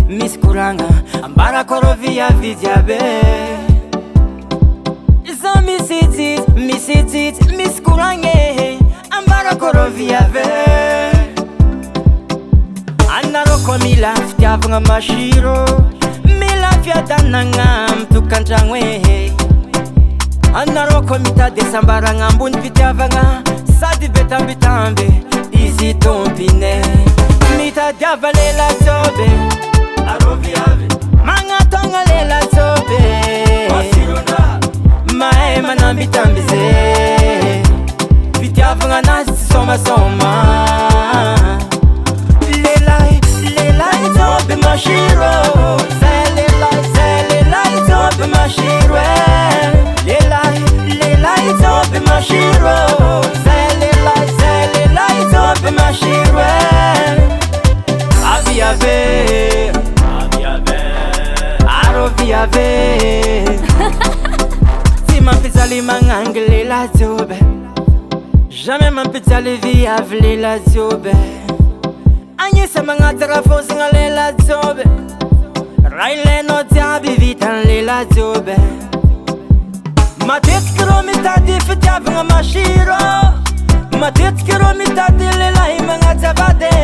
Misy koragna ambarakôrô viavidiabe. Zaho misy jijy misy koragna ambarakôrô viave. Anarô koa mila fitiavagna masiro, mila fiadanagna mitokantragno e. Anarô koa mitady sambaragna ambony fitiavagna, sady betambitamby izy tompine. Mitadiava lela jobe aro viave, magnatogna lela jobe mahay manambitambize. Fitiavagna anazy tsy somasoma. Lelay jobe mashiro, zay lelay jobe mashiro e. Lelay jobe mashiro, zay lelay jobe mashiro e. Viave, aro viave. Si mampijaly magnangy lela jobe, jamais mampijaly viavy lela jobe. Agnisa magnatara fôzagna lela jobe, raha ilainao jiaby vitan'ny lela jobe. Matetiky rô mitady fitiavagna masiro, matetiky rô mitady lelahy magnajavady.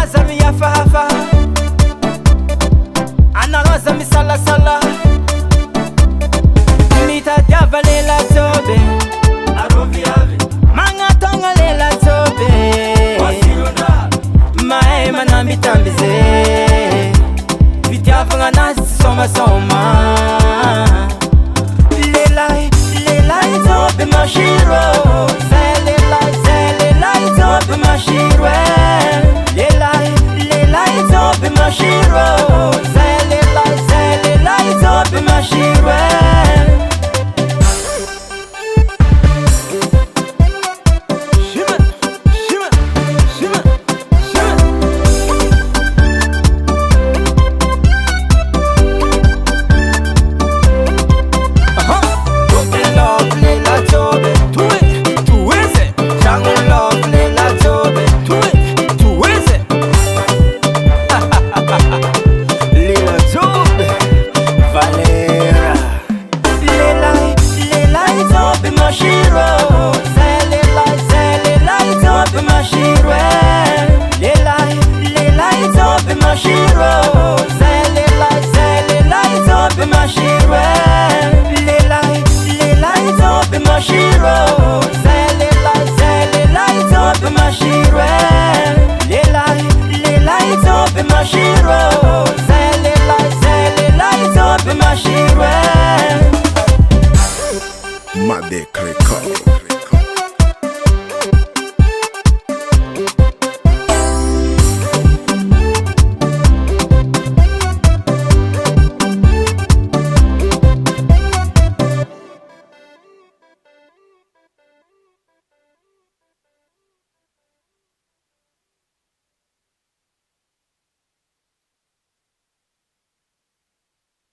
Aza mihafahafa, anarô aza misalasala. Mitadiava lela jobe aro viave, magnatogna lela jobe mahay manambitambize. Fitiavagna anazy tsy somasoma. Lelay jobe mashiro, zay lelay jobe mashiro e. Lelay jobe mashiro, zay